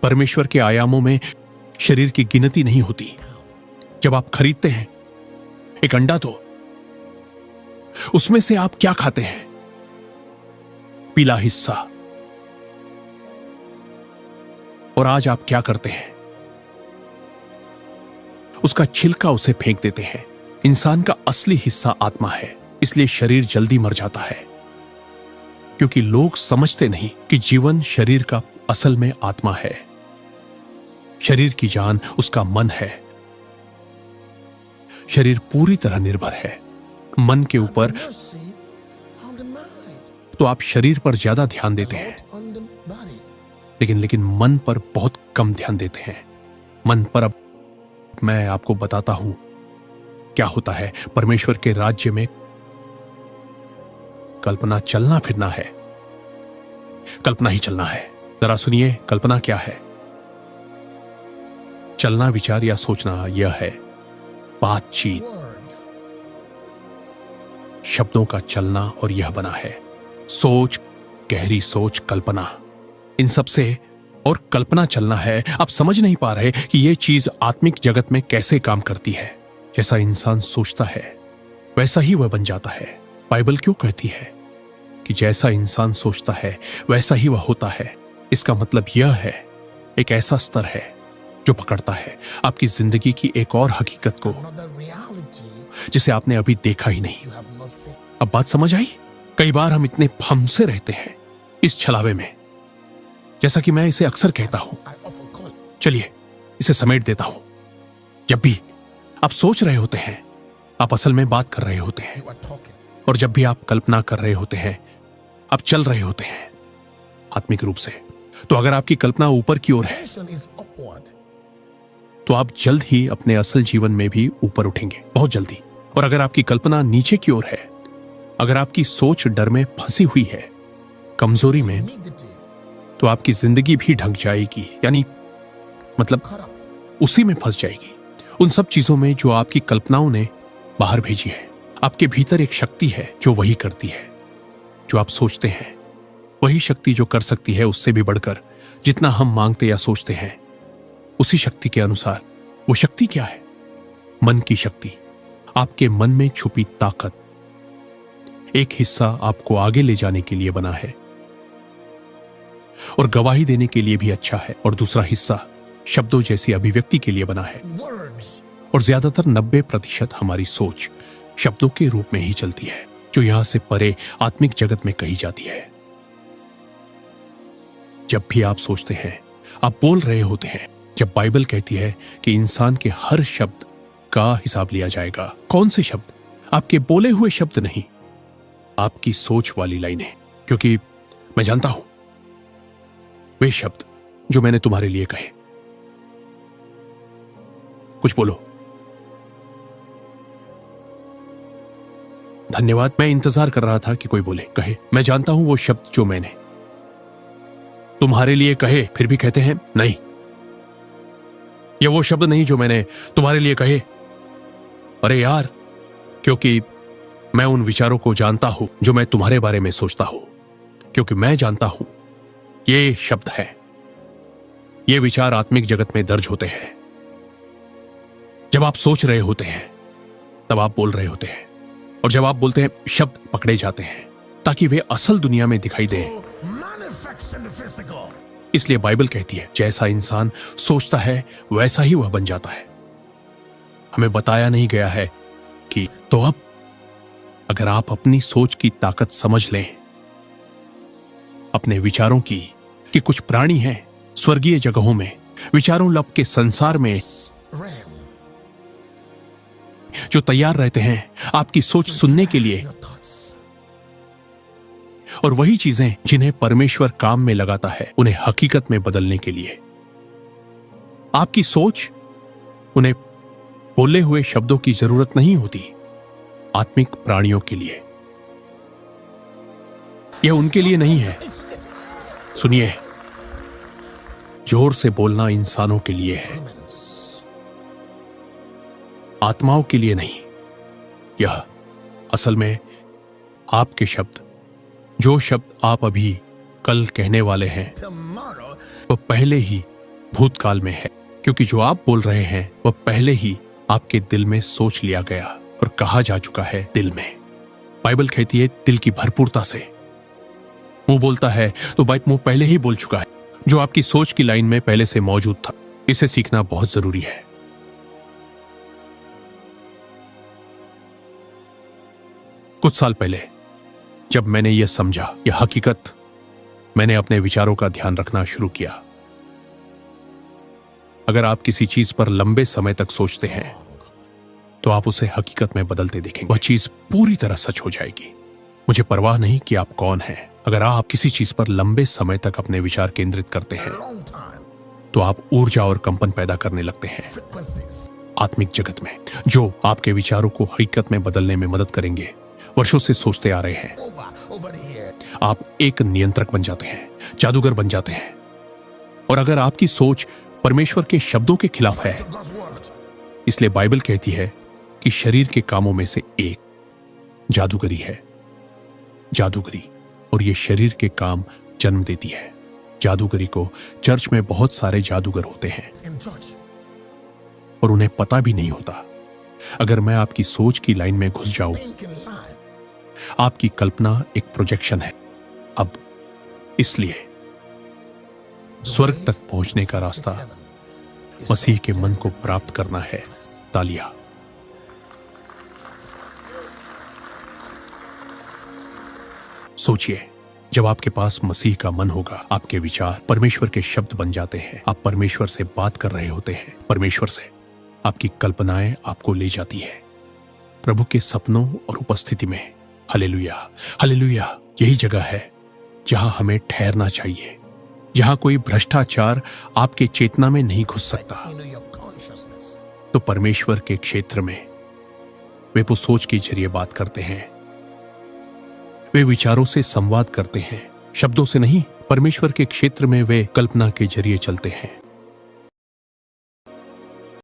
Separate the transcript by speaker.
Speaker 1: परमेश्वर के आयामों में शरीर की गिनती नहीं होती। जब आप खरीदते हैं एक अंडा, तो उसमें से आप क्या खाते हैं? पीला हिस्सा। और आज आप क्या करते हैं? उसका छिलका उसे फेंक देते हैं। इंसान का असली हिस्सा आत्मा है, इसलिए शरीर जल्दी मर जाता है, क्योंकि लोग समझते नहीं कि जीवन शरीर का असल में आत्मा है। शरीर की जान उसका मन है। शरीर पूरी तरह निर्भर है मन के ऊपर, तो आप शरीर पर ज्यादा ध्यान देते हैं, लेकिन मन पर बहुत कम ध्यान देते हैं। मन पर अब मैं आपको बताता हूं क्या होता है। परमेश्वर के राज्य में कल्पना चलना फिरना है, कल्पना ही चलना है। जरा सुनिए, कल्पना क्या है? चलना, विचार या सोचना, यह है बातचीत, शब्दों का चलना, और यह बना है सोच, गहरी सोच, कल्पना। इन सब से और कल्पना चलना है। आप समझ नहीं पा रहे कि यह चीज आत्मिक जगत में कैसे काम करती है। जैसा इंसान सोचता है वैसा ही वह बन जाता है। बाइबल क्यों कहती है कि जैसा इंसान सोचता है वैसा ही वह होता है? इसका मतलब यह है, एक ऐसा स्तर है जो पकड़ता है आपकी जिंदगी की एक और हकीकत को, जिसे आपने अभी देखा ही नहीं। अब बात समझ आई? कई बार हम इतने फंसे रहते हैं इस छलावे में, जैसा कि मैं इसे अक्सर कहता हूं। चलिए इसे समेट देता हूं। जब भी आप सोच रहे होते हैं, आप असल में बात कर रहे होते हैं, और जब भी आप कल्पना कर रहे होते हैं, आप चल रहे होते हैं आत्मिक रूप से। तो अगर आपकी कल्पना ऊपर की ओर है, तो आप जल्द ही अपने असल जीवन में भी ऊपर उठेंगे, बहुत जल्दी। और अगर आपकी कल्पना नीचे की ओर है, अगर आपकी सोच डर में फंसी हुई है, कमजोरी में, तो आपकी जिंदगी भी ढक जाएगी, यानी मतलब उसी में फंस जाएगी, उन सब चीजों में जो आपकी कल्पनाओं ने बाहर भेजी है। आपके भीतर एक शक्ति है जो वही करती है जो आप सोचते हैं, वही शक्ति जो कर सकती है उससे भी बढ़कर जितना हम मांगते या सोचते हैं। उसी शक्ति के अनुसार, वो शक्ति क्या है? मन की शक्ति, आपके मन में छुपी ताकत। एक हिस्सा आपको आगे ले जाने के लिए बना है और गवाही देने के लिए भी अच्छा है, और दूसरा हिस्सा शब्दों जैसी अभिव्यक्ति के लिए बना है। और ज्यादातर 90% हमारी सोच शब्दों के रूप में ही चलती है, जो यहां से परे आत्मिक जगत में कही जाती है। जब भी आप सोचते हैं, आप बोल रहे होते हैं। जब बाइबल कहती है कि इंसान के हर शब्द का हिसाब लिया जाएगा, कौन से शब्द? आपके बोले हुए शब्द नहीं, आपकी सोच वाली लाइनें। क्योंकि मैं जानता हूं वे शब्द जो मैंने तुम्हारे लिए कहे। कुछ बोलो। धन्यवाद। मैं इंतजार कर रहा था कि कोई बोले, कहे। मैं जानता हूं वो शब्द जो मैंने तुम्हारे लिए कहे, फिर भी कहते हैं नहीं, ये वो शब्द नहीं जो मैंने तुम्हारे लिए कहे। अरे यार, क्योंकि मैं उन विचारों को जानता हूं जो मैं तुम्हारे बारे में सोचता हूं, क्योंकि मैं जानता हूं ये शब्द है, ये विचार आत्मिक जगत में दर्ज होते हैं। जब आप सोच रहे होते हैं तब आप बोल रहे होते हैं, और जब आप बोलते हैं शब्द पकड़े जाते हैं ताकि वे असल दुनिया में दिखाई दें। इसलिए बाइबल कहती है जैसा इंसान सोचता है वैसा ही वह बन जाता है। हमें बताया नहीं गया है कि तो अब अगर आप अपनी सोच की ताकत समझ लें, अपने विचारों की, कि कुछ प्राणी हैं स्वर्गीय जगहों में, विचारों लब के संसार में, जो तैयार रहते हैं आपकी सोच सुनने के लिए, और वही चीजें जिन्हें परमेश्वर काम में लगाता है उन्हें हकीकत में बदलने के लिए। आपकी सोच, उन्हें बोले हुए शब्दों की जरूरत नहीं होती। आत्मिक प्राणियों के लिए यह उनके लिए नहीं है। सुनिए, जोर से बोलना इंसानों के लिए है, आत्माओं के लिए नहीं। यह असल में आपके शब्द, जो शब्द आप अभी कल कहने वाले हैं, वो पहले ही भूतकाल में है, क्योंकि जो आप बोल रहे हैं वह पहले ही आपके दिल में सोच लिया गया और कहा जा चुका है दिल में। बाइबल कहती है दिल की भरपूरता से मुंह बोलता है, तो मुंह पहले ही बोल चुका है जो आपकी सोच की लाइन में पहले से मौजूद था। इसे सीखना बहुत जरूरी है। कुछ साल पहले जब मैंने यह समझा, यह हकीकत, मैंने अपने विचारों का ध्यान रखना शुरू किया। अगर आप किसी चीज पर लंबे समय तक सोचते हैं तो आप उसे हकीकत में बदलते देखेंगे। वह चीज पूरी तरह सच हो जाएगी। मुझे परवाह नहीं कि आप कौन हैं। अगर आप किसी चीज पर लंबे समय तक अपने विचार केंद्रित करते हैं तो आप ऊर्जा और कंपन पैदा करने लगते हैं आत्मिक जगत में, जो आपके विचारों को हकीकत में बदलने में मदद करेंगे। वर्षों से सोचते आ रहे हैं, आप एक नियंत्रक बन जाते हैं, जादूगर बन जाते हैं। और अगर आपकी सोच परमेश्वर के शब्दों के खिलाफ है, इसलिए बाइबल कहती है कि शरीर के कामों में से एक जादूगरी है। जादूगरी, और ये शरीर के काम जन्म देती है। जादूगरी को चर्च में बहुत सारे जादूगर होते हैं और उन्हें पता भी नहीं होता। अगर मैं आपकी सोच की लाइन में घुस जाऊं, आपकी कल्पना एक प्रोजेक्शन है। अब इसलिए स्वर्ग तक पहुंचने का रास्ता मसीह के मन को प्राप्त करना है। तालियां। सोचिए, जब आपके पास मसीह का मन होगा, आपके विचार परमेश्वर के शब्द बन जाते हैं। आप परमेश्वर से बात कर रहे होते हैं। परमेश्वर से आपकी कल्पनाएं आपको ले जाती है प्रभु के सपनों और उपस्थिति में। Hallelujah, hallelujah. यही जगह है जहां हमें ठहरना चाहिए, जहां कोई भ्रष्टाचार आपके चेतना में नहीं घुस सकता। तो परमेश्वर के क्षेत्र में वे वो सोच के जरिए बात करते हैं, वे विचारों से संवाद करते हैं, शब्दों से नहीं। परमेश्वर के क्षेत्र में वे कल्पना के जरिए चलते हैं।